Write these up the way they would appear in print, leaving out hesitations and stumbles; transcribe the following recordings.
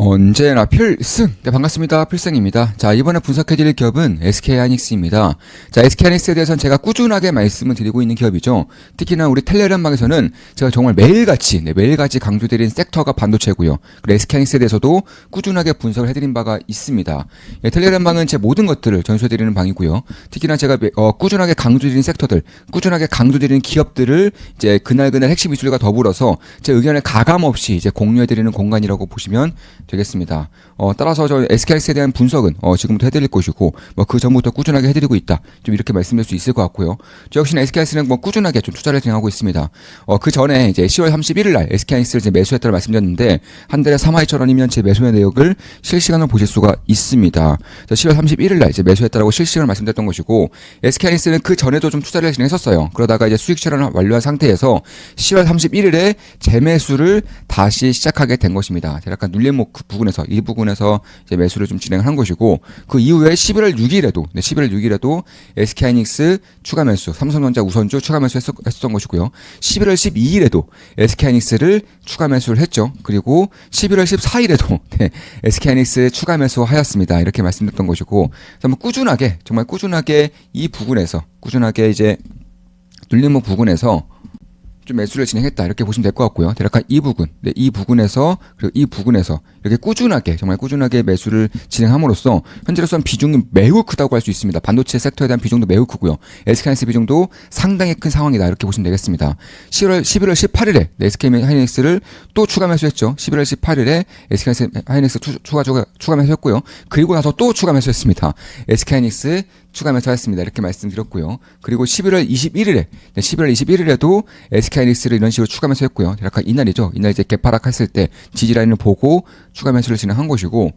언제나 필승! 네, 반갑습니다. 필승입니다. 자, 이번에 분석해드릴 기업은 SK하이닉스입니다. 자, SK하이닉스에 대해서는 제가 꾸준하게 말씀을 드리고 있는 기업이죠. 특히나 우리 텔레그램방에서는 제가 정말 매일같이 강조드린 섹터가 반도체고요. 그리고 SK하이닉스에 대해서도 꾸준하게 분석을 해드린 바가 있습니다. 예, 텔레그램방은 제 모든 것들을 전수해드리는 방이고요. 특히나 제가 꾸준하게 강조드린 섹터들, 꾸준하게 강조드리는 기업들을 이제 그날 핵심 이슈들과 더불어서 제 의견을 가감없이 이제 공유해드리는 공간이라고 보시면 되겠습니다. 따라서 저 SK하이닉스에 대한 분석은 지금부터 해드릴 것이고 그 전부터 꾸준하게 해드리고 있다. 좀 이렇게 말씀드릴 수 있을 것 같고요. 저 역시나 SK하이닉스는 꾸준하게 좀 투자를 진행하고 있습니다. 그 전에 이제 10월 31일 날 SK하이닉스를 이제 매수했다고 말씀드렸는데 한 달에 32,000원이면 제 매수의 내역을 실시간으로 보실 수가 있습니다. 10월 31일 날 이제 매수했다라고 실시간으로 말씀드렸던 것이고 SK하이닉스는 그 전에도 좀 투자를 진행했었어요. 그러다가 이제 수익 실현을 완료한 상태에서 10월 31일에 재매수를 다시 시작하게 된 것입니다. 약간 눌림목 그 부분에서 이 부분에서 이제 매수를 좀 진행한 것이고 그 이후에 11월 6일에도 SK하이닉스 추가 매수, 삼성전자 우선주 추가 매수 했었던 것이고요. 11월 12일에도 SK하이닉스를 추가 매수를 했죠. 그리고 11월 14일에도 SK하이닉스 추가 매수하였습니다. 이렇게 말씀드렸던 것이고 정말 꾸준하게 이 부분에서 이제 눌림목 부분에서 좀 매수를 진행했다 이렇게 보시면 될 것 같고요. 대략 이 부분, 이 부분에서 그리고 이 부분에서 이렇게 정말 꾸준하게 매수를 진행함으로써 현재로서는 비중이 매우 크다고 할 수 있습니다. 반도체 섹터에 대한 비중도 매우 크고요. SK하이닉스 비중도 상당히 큰 상황이다 이렇게 보시면 되겠습니다. 11월 18일에 SK하이닉스를 또 추가 매수했죠. 11월 18일에 SK하이닉스 추가 매수했고요. 그리고 나서 또 추가 매수했습니다. SK하이닉스 추가 매수했습니다. 이렇게 말씀드렸고요. 그리고 11월 21일에도 SK하이닉스를 이런 식으로 추가 매수했고요. 대략 이날이죠. 이날 이제 개파락했을 때 지지라인을 보고 추가 매수를 진행한 것이고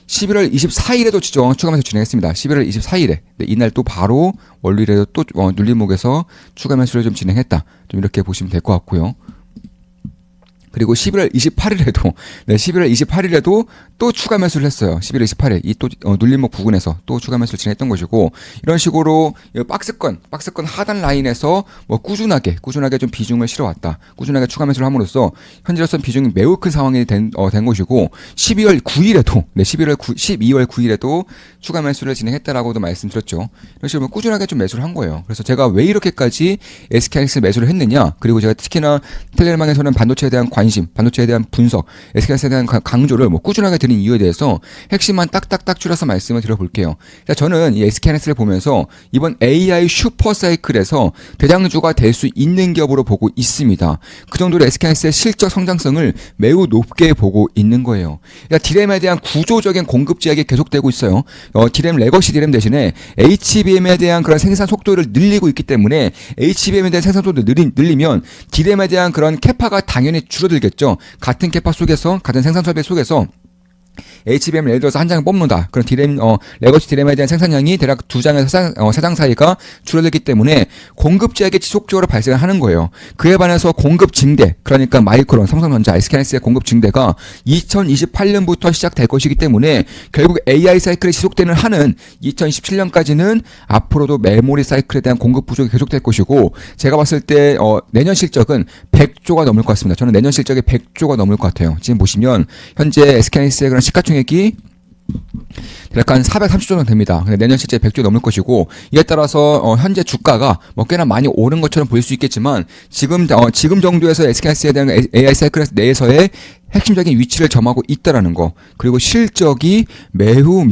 11월 24일에도 추가 매수 진행했습니다. 11월 24일에 이날 또 바로 월요일에도 또 눌림목에서 추가 매수를 좀 진행했다. 좀 이렇게 보시면 될 것 같고요. 그리고 11월 28일에도 또 추가 매수를 했어요. 11월 28일 이 또 눌림목 부근에서 또 추가 매수를 진행했던 것이고 이런 식으로 박스권 하단 라인에서 꾸준하게 좀 비중을 실어왔다. 꾸준하게 추가 매수를 함으로써 현재로서는 비중이 매우 큰 상황이 된 것이고 12월 9일에도 추가 매수를 진행했다라고도 말씀드렸죠. 이런 식으로 꾸준하게 좀 매수를 한 거예요. 그래서 제가 왜 이렇게까지 SK하이닉스 매수를 했느냐? 그리고 제가 특히나 텔레그램방에서는 반도체에 대한 관심, 반도체에 대한 분석, SK하이닉스에 대한 강조를 꾸준하게 드린 이유에 대해서 핵심만 딱딱딱 줄여서 말씀을 드려볼게요. 저는 이 SK하이닉스를 보면서 이번 AI 슈퍼 사이클에서 대장주가 될 수 있는 기업으로 보고 있습니다. 그 정도로 SK하이닉스의 실적 성장성을 매우 높게 보고 있는 거예요. 디램에 대한 구조적인 공급 제약이 계속되고 있어요. 레거시 디램 대신에 HBM에 대한 그런 생산 속도를 늘리고 있기 때문에 HBM에 대한 생산 속도를 늘리면 디램에 대한 그런 캐파가 당연히 줄어들겠죠. 같은 캐파 속에서, 같은 생산 설비 속에서 HBM을 예를 들어서 한 장을 뽑는다. 그런 레거시 디램에 대한 생산량이 대략 2장에서 3장 사이가 줄어들기 때문에 공급 제약이 지속적으로 발생하는 거예요. 그에 반해서 공급 증대, 그러니까 마이크론, 삼성전자, SK하이닉스의 공급 증대가 2028년부터 시작될 것이기 때문에 결국 AI 사이클이 지속되는 한은 2027년까지는 앞으로도 메모리 사이클에 대한 공급 부족이 계속될 것이고 제가 봤을 때 내년 실적은 100조가 넘을 것 같습니다. 저는 내년 실적이 100조가 넘을 것 같아요. 지금 보시면 현재 SK하이닉스의 그런 시가총액이 약간 430조 정도 됩니다. 근데 내년 실제 100조 넘을 것이고 이에 따라서 현재 주가가 꽤나 많이 오른 것처럼 보일 수 있겠지만 지금 정도에서 SK하이닉스에 대한 AI 사이클 내에서의 핵심적인 위치를 점하고 있다라는 거, 그리고 실적이 매우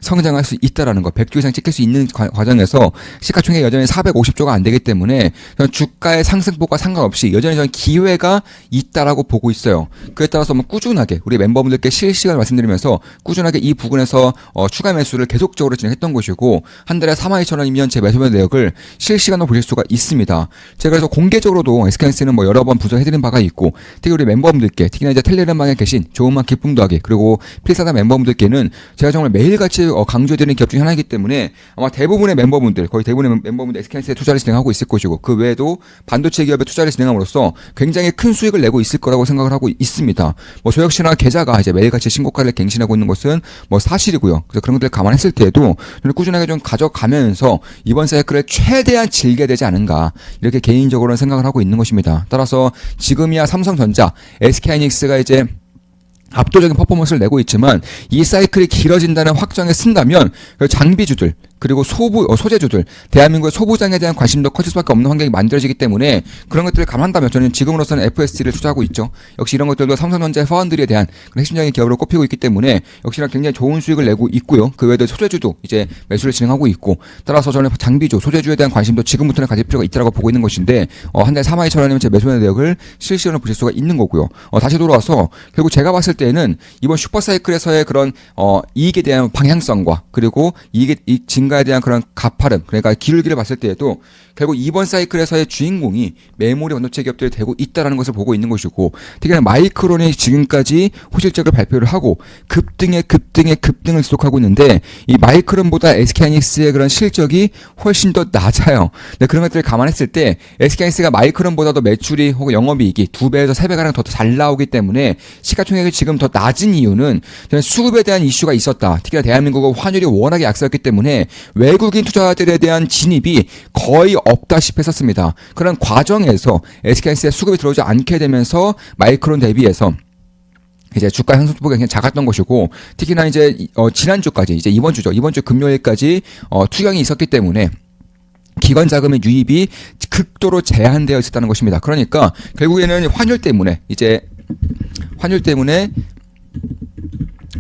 성장할 수 있다라는 거, 100조 이상 찍힐 수 있는 과정에서 시가총액이 여전히 450조가 안 되기 때문에 저는 주가의 상승폭과 상관없이 여전히 저는 기회가 있다라고 보고 있어요. 그에 따라서 꾸준하게 우리 멤버분들께 실시간 말씀드리면서 꾸준하게 이 부분에서 추가 매수를 계속적으로 진행했던 것이고 한 달에 42,000원이면 제 매수 내역을 실시간으로 보실 수가 있습니다. 제가 그래서 공개적으로도 SK하이닉스는 여러 번 분석해드린 바가 있고 특히 우리 멤버분들께 특히나 이제 텔레그램방에 계신 조은만 기쁨 더하기 그리고 필사다 멤버분들께는 제가 정말 매일같이 강조해드리는 기업 중에 하나이기 때문에 아마 대부분의 멤버분들 거의 대부분의 멤버분들 SK하이닉스에 투자를 진행하고 있을 것이고 그 외에도 반도체 기업에 투자를 진행함으로써 굉장히 큰 수익을 내고 있을 거라고 생각을 하고 있습니다. 저 역시나 계좌가 이제 매일같이 신고가를 갱신하고 있는 것은 사실이고요. 그래서 그런 것들 감안했을 때에도 꾸준하게 좀 가져가면서 이번 사이클을 최대한 즐겨야 되지 않은가 이렇게 개인적으로는 생각을 하고 있는 것입니다. 따라서 지금이야 삼성전자, SK하이닉스가 이제 압도적인 퍼포먼스를 내고 있지만 이 사이클이 길어진다는 확정에 쓴다면 장비주들 그리고 소재주들 대한민국의 소부장에 대한 관심도 커질 수밖에 없는 환경이 만들어지기 때문에 그런 것들을 감안한다면 저는 지금으로서는 FSD를 투자하고 있죠. 역시 이런 것들도 삼성전자의 파원들에 대한 그런 핵심적인 기업으로 꼽히고 있기 때문에 역시나 굉장히 좋은 수익을 내고 있고요. 그 외에도 소재주도 이제 매수를 진행하고 있고 따라서 저는 장비주, 소재주에 대한 관심도 지금부터는 가질 필요가 있다고 보고 있는 것인데 한 달에 42,000원이면 제 매수 내역을 실시간으로 보실 수가 있는 거고요. 다시 돌아와서 결국 제가 봤을 때는 이번 슈퍼사이클에서의 그런 이익에 대한 방향성과 그리고 이익 증가에 대한 그런 가파름 그러니까 기울기를 봤을 때에도 결국 이번 사이클에서의 주인공이 메모리 반도체 기업들이 되고 있다는 것을 보고 있는 것이고 특히나 마이크론이 지금까지 호실적을 발표를 하고 급등을 지속하고 있는데 이 마이크론보다 SK하이닉스의 그런 실적이 훨씬 더 낮아요. 근데 그런 것들을 감안했을 때 SK하이닉스가 마이크론보다도 매출이 혹은 영업이익이 2배에서 3배가량 더 잘 나오기 때문에 시가총액이 지금 더 낮은 이유는 저는 수급에 대한 이슈가 있었다. 특히나 대한민국은 환율이 워낙에 약세였기 때문에 외국인 투자자들에 대한 진입이 거의 없다시피 했었습니다. 그런 과정에서 SK하이닉스의 수급이 들어오지 않게 되면서 마이크론 대비해서 이제 주가 상승폭이 굉장히 작았던 것이고 특히나 이제 지난주까지 이제 이번 주 금요일까지 투경이 있었기 때문에 기관 자금의 유입이 극도로 제한되어 있었다는 것입니다. 그러니까 결국에는 환율 때문에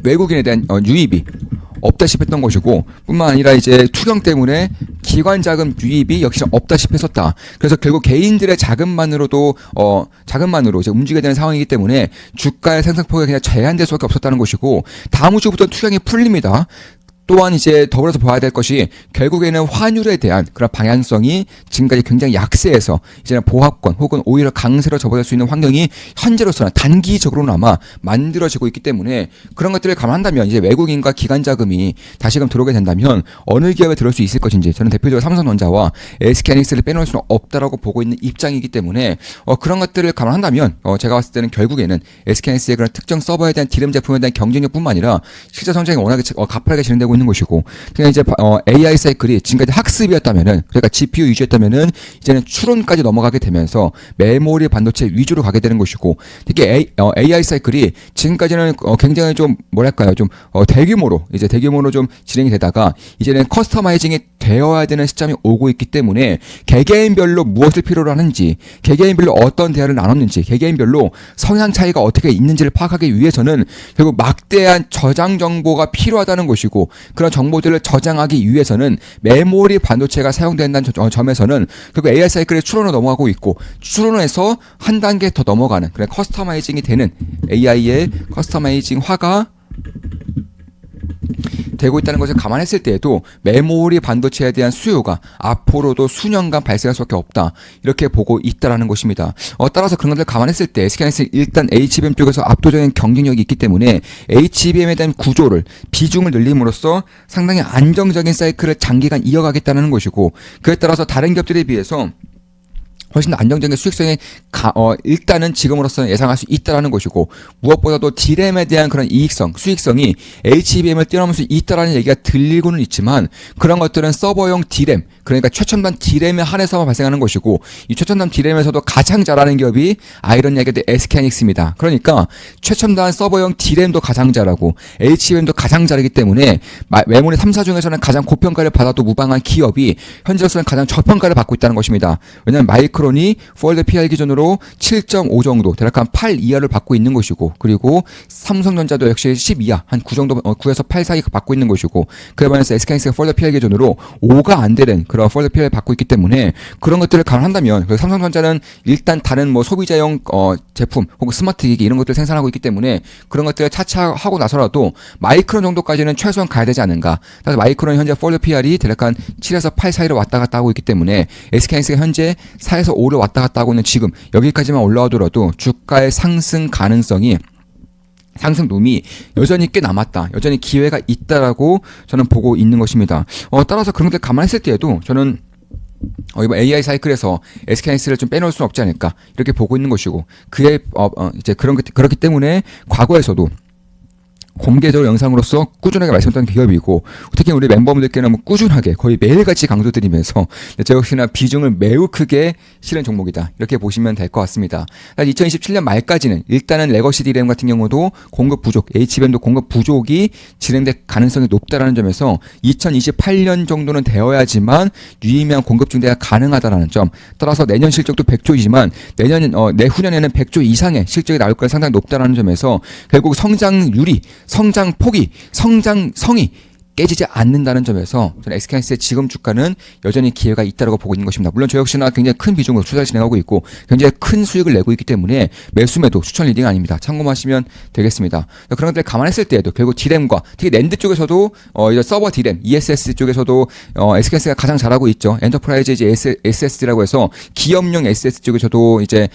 외국인에 대한 유입이 없다시피 했던 것이고 뿐만 아니라 이제 투경 때문에 기관 자금 유입이 역시 없다시피 했었다. 그래서 결국 개인들의 자금만으로도 이제 움직여야 되는 상황이기 때문에 주가의 상승폭이 그냥 제한될 수밖에 없었다는 것이고 다음 주부터 투경이 풀립니다. 또한 이제 더불어서 봐야 될 것이 결국에는 환율에 대한 그런 방향성이 지금까지 굉장히 약세에서 이제는 보합권 혹은 오히려 강세로 접어들 수 있는 환경이 현재로서는 단기적으로나마 만들어지고 있기 때문에 그런 것들을 감안한다면 이제 외국인과 기관 자금이 다시금 들어오게 된다면 어느 기업에 들어올 수 있을 것인지 저는 대표적으로 삼성전자와 SK하이닉스를 빼놓을 수는 없다라고 보고 있는 입장이기 때문에 그런 것들을 감안한다면 제가 봤을 때는 결국에는 SK하이닉스의 그런 특정 서버에 대한 디램 제품에 대한 경쟁력뿐만 아니라 실제 성장이 워낙에 가파르게 진행되고 있는 것이고, 그냥 이제 AI 사이클이 지금까지 학습이었다면은, 그러니까 GPU 위주였다면은 이제는 추론까지 넘어가게 되면서 메모리 반도체 위주로 가게 되는 것이고, 특히 AI 사이클이 지금까지는 굉장히 좀 뭐랄까요, 좀 대규모로 좀 진행이 되다가 이제는 커스터마이징이 되어야 되는 시점이 오고 있기 때문에 개개인별로 무엇을 필요로 하는지, 개개인별로 어떤 대화를 나눴는지, 개개인별로 성향 차이가 어떻게 있는지를 파악하기 위해서는 결국 막대한 저장 정보가 필요하다는 것이고, 그런 정보들을 저장하기 위해서는 메모리 반도체가 사용된다는 점에서는 결국 AI 사이클의 추론으로 넘어가고 있고, 추론에서 한 단계 더 넘어가는 그런 커스터마이징이 되는 AI의 커스터마이징화가 되고 있다는 것을 감안했을 때에도 메모리 반도체에 대한 수요가 앞으로도 수년간 발생할 수밖에 없다, 이렇게 보고 있다라는 것입니다. 따라서 그런 것들을 감안했을 때 SK하이닉스는 일단 HBM 쪽에서 압도적인 경쟁력이 있기 때문에 HBM에 대한 구조를 비중을 늘림으로써 상당히 안정적인 사이클을 장기간 이어가겠다는 것이고, 그에 따라서 다른 기업들에 비해서 훨씬 더 안정적인 수익성이 일단은 지금으로서는 예상할 수 있다라는 것이고, 무엇보다도 디램에 대한 그런 수익성이 HBM을 뛰어넘을 수 있다라는 얘기가 들리고는 있지만, 그런 것들은 서버용 디램, 그러니까 최첨단 디램에 한해서만 발생하는 것이고, 이 최첨단 디램에서도 가장 잘하는 기업이 아이런 이야기도 SK하이닉스입니다. 그러니까 최첨단 서버용 디램도 가장 잘하고 HBM도 가장 잘하기 때문에 메모리 3사 중에서는 가장 고평가를 받아도 무방한 기업이 현재로서는 가장 저평가를 받고 있다는 것입니다. 왜냐하면 마이크론이 폴드 PR 기준으로 7.5 정도, 대략 한 8 이하를 받고 있는 것이고, 그리고 삼성전자도 역시 10 이하, 한 9 정도, 9에서 8 사이 받고 있는 것이고, 그에 반해서 SK하이닉스가 폴드 PR 기준으로 5가 안 되는 그런 폴드 PR을 받고 있기 때문에 그런 것들을 감안한다면, 삼성전자는 일단 다른 소비자용 제품 혹은 스마트 기기 이런 것들을 생산하고 있기 때문에 그런 것들을 차차하고 나서라도 마이크론 정도까지는 최소한 가야 되지 않은가. 그래서 마이크론 현재 폴드 PR이 대략 한 7에서 8 사이로 왔다 갔다 하고 있기 때문에 SK하이닉스가 현재 4에서 5를 왔다 갔다 하고 있는 지금 여기까지만 올라오더라도 주가의 상승 가능성이, 상승 룸이 여전히 꽤 남았다, 여전히 기회가 있다라고 저는 보고 있는 것입니다. 따라서 그런 것들 감안했을 때에도 저는 이번 AI 사이클에서 SK하이닉스를 좀 빼놓을 수는 없지 않을까, 이렇게 보고 있는 것이고, 그의 이제 그렇기 때문에 과거에서도 공개적으로 영상으로서 꾸준하게 말씀드렸던 기업이고 특히 우리 멤버분들께는 뭐 꾸준하게 거의 매일같이 강조드리면서 저 역시나 비중을 매우 크게 실은 종목이다 이렇게 보시면 될 것 같습니다. 2027년 말까지는 일단은 레거시 DRAM 같은 경우도 공급 부족, HBM도 공급 부족이 진행될 가능성이 높다라는 점에서 2028년 정도는 되어야지만 유의미한 공급 증대가 가능하다라는 점, 따라서 내년 실적도 100조이지만 내후년에는 100조 이상의 실적이 나올 거라 상당히 높다라는 점에서 결국 성장률이, 성장폭이, 성장성이 깨지지 않는다는 점에서 저는 SK하이닉스의 지금 주가는 여전히 기회가 있다고 보고 있는 것입니다. 물론 저 역시나 굉장히 큰 비중으로 투자를 진행하고 있고 굉장히 큰 수익을 내고 있기 때문에 매수매도 추천 리딩 아닙니다. 참고하시면 되겠습니다. 그런 것들을 감안했을 때에도 결국 D램과 특히 낸드 쪽에서도 이제 서버 D램, ESS 쪽에서도 SK하이닉스가 가장 잘하고 있죠. 엔터프라이즈 이제 SSD라고 해서 기업용 SS 쪽에서도 이제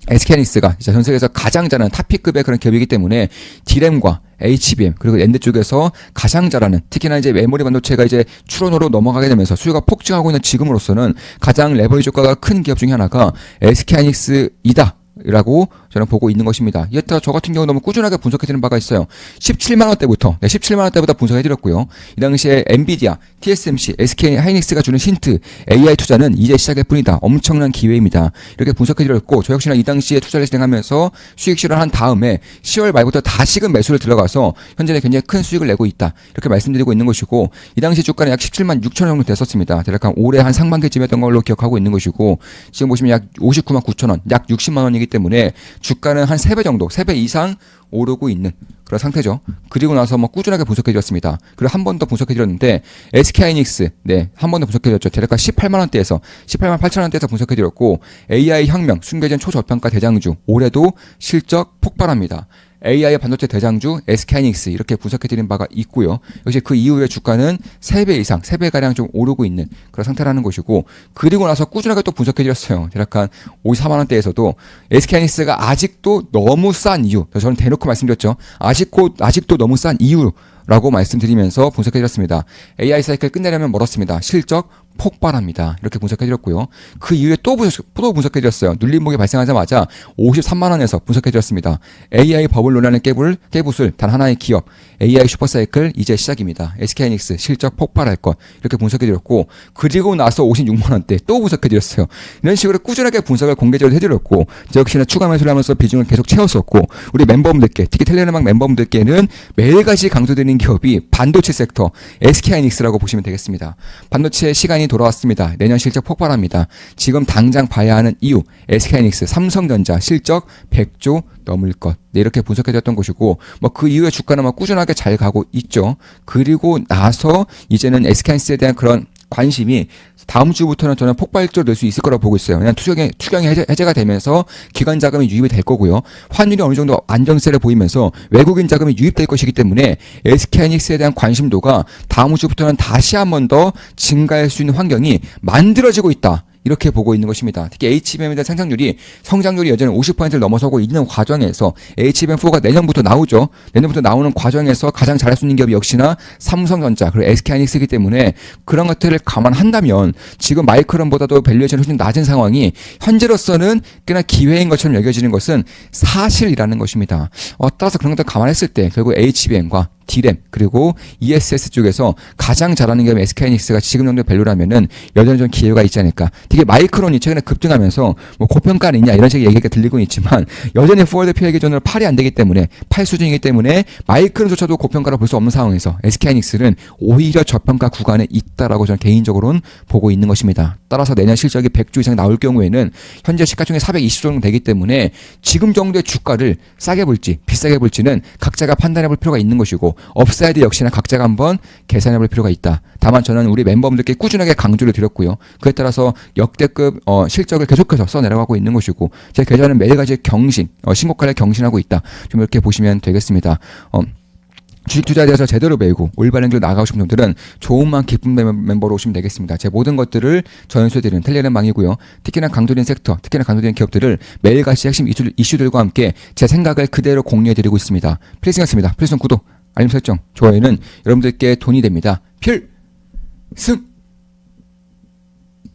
SK하이닉스가 전 세계에서 가장 잘하는 탑픽급의 그런 기업이기 때문에 D램과 HBM 그리고 낸드 쪽에서 가장 잘하는, 특히나 이제 메모리 반도체가 이제 추론으로 넘어가게 되면서 수요가 폭증하고 있는 지금으로서는 가장 레버리지 효과가 큰 기업 중에 하나가 SK하이닉스이다 라고 저는 보고 있는 것입니다. 이에 따라 저 같은 경우 너무 꾸준하게 분석해드리는 바가 있어요. 17만원대부터 17만원대부터 분석해드렸고요. 이 당시에 엔비디아, TSMC, SK하이닉스가 주는 힌트, AI 투자는 이제 시작일 뿐이다. 엄청난 기회입니다. 이렇게 분석해드렸고, 저 역시나 이 당시에 투자를 진행하면서 수익 실현한 다음에 10월 말부터 다시금 매수를 들어가서 현재는 굉장히 큰 수익을 내고 있다. 이렇게 말씀드리고 있는 것이고, 이 당시 주가는 약 17만 6천 원 정도 됐었습니다. 대략 올해 한 상반기쯤 했던 걸로 기억하고 있는 것이고, 지금 보시면 약 59만 9천 원, 약 60만 원이기 때문에 주가는 한 3배 정도, 3배 이상 오르고 있는 그런 상태죠. 그리고 나서 뭐 꾸준하게 분석해드렸습니다. 그리고 한 번 더 분석해드렸는데 SK하이닉스, 한 번 더 분석해드렸죠. 대략 18만 원대에서 18만 8천 원대에서 분석해드렸고, AI 혁명, 숨겨진 초저평가 대장주, 올해도 실적 폭발합니다. AI 반도체 대장주 SK하이닉스 이렇게 분석해드린 바가 있고요. 역시 그 이후에 주가는 3배 이상, 3배가량 좀 오르고 있는 그런 상태라는 것이고, 그리고 나서 꾸준하게 또 분석해드렸어요. 대략 한 54만 원대에서도 SK하이닉스가 아직도 너무 싼 이유, 저는 대놓고 말씀드렸죠. 아직도 너무 싼 이유라고 말씀드리면서 분석해드렸습니다. AI 사이클 끝내려면 멀었습니다. 실적 폭발합니다. 이렇게 분석해드렸고요. 그 이후에 또 분석해드렸어요. 눌림목이 발생하자마자 53만 원에서 분석해드렸습니다. AI 버블 논란을 깨부술 단 하나의 기업, AI 슈퍼사이클 이제 시작입니다. SK하이닉스 실적 폭발할 것 이렇게 분석해드렸고, 그리고 나서 56만 원대 또 분석해드렸어요. 이런 식으로 꾸준하게 분석을 공개적으로 해드렸고, 저 역시나 추가 매수를 하면서 비중을 계속 채웠었고, 우리 멤버분들께, 특히 텔레그램 멤버분들께는 매일같이 강조드리는 기업이 반도체 섹터 SK하이닉스라고 보시면 되겠습니다. 반도체 시간이 돌아왔습니다. 내년 실적 폭발합니다. 지금 당장 봐야 하는 이유, SK하이닉스, 삼성전자 실적 100조 넘을 것. 이렇게 분석해드렸던 것이고, 뭐 그 이후에 주가는 뭐 꾸준하게 잘 가고 있죠. 그리고 나서 이제는 SK하이닉스에 대한 그런 관심이 다음 주부터는 저는 폭발적으로 될 수 있을 거라고 보고 있어요. 그냥 투경이 해제가 되면서 기관 자금이 유입이 될 거고요. 환율이 어느 정도 안정세를 보이면서 외국인 자금이 유입될 것이기 때문에 SK하이닉스에 대한 관심도가 다음 주부터는 다시 한 번 더 증가할 수 있는 환경이 만들어지고 있다. 이렇게 보고 있는 것입니다. 특히 HBM에 대한 성장률이 여전히 50%를 넘어서고 있는 과정에서 HBM4가 내년부터 나오죠. 내년부터 나오는 과정에서 가장 잘할 수 있는 기업이 역시나 삼성전자 그리고 SK하이닉스이기 때문에 그런 것들을 감안한다면 지금 마이크론보다도 밸류에이션이 훨씬 낮은 상황이 현재로서는 꽤나 기회인 것처럼 여겨지는 것은 사실이라는 것입니다. 따라서 그런 것들을 감안했을 때 결국 HBM과 D램 그리고 ESS 쪽에서 가장 잘하는 기업이 SK하이닉스가 지금 정도의 밸류라면은 여전히 좀 기회가 있지 않을까. 되게 마이크론이 최근에 급등하면서 뭐 고평가는 있냐 이런 식의 얘기가 들리고 있지만 여전히 포워드 PE 기준으로 8이 안 되기 때문에 8 수준이기 때문에 마이크론조차도 고평가로 볼 수 없는 상황에서 SK하이닉스는 오히려 저평가 구간에 있다라고 저는 개인적으로는 보고 있는 것입니다. 따라서 내년 실적이 100조 이상 나올 경우에는 현재 시가총액 420조 정도 되기 때문에 지금 정도의 주가를 싸게 볼지 비싸게 볼지는 각자가 판단해 볼 필요가 있는 것이고, 업사이드 역시나 각자가 한번 계산해 볼 필요가 있다. 다만 저는 우리 멤버분들께 꾸준하게 강조를 드렸고요. 그에 따라서 역대급 실적을 계속해서 써내려가고 있는 것이고, 제 계좌는 매일같이 신고가를 경신하고 있다. 좀 이렇게 보시면 되겠습니다. 주식 투자에 대해서 제대로 배우고 올바른 길로 나가고 싶은 분들은 좋은만 기쁜 멤버로 오시면 되겠습니다. 제 모든 것들을 전수해드리는 텔레그램망이고요. 특히나 강조된 섹터, 특히나 강조된 기업들을 매일같이 핵심 이슈들과 함께 제 생각을 그대로 공유해드리고 있습니다. 필승이었습니다. 필승 구독, 알림 설정, 좋아요는 여러분들께 돈이 됩니다. 필승!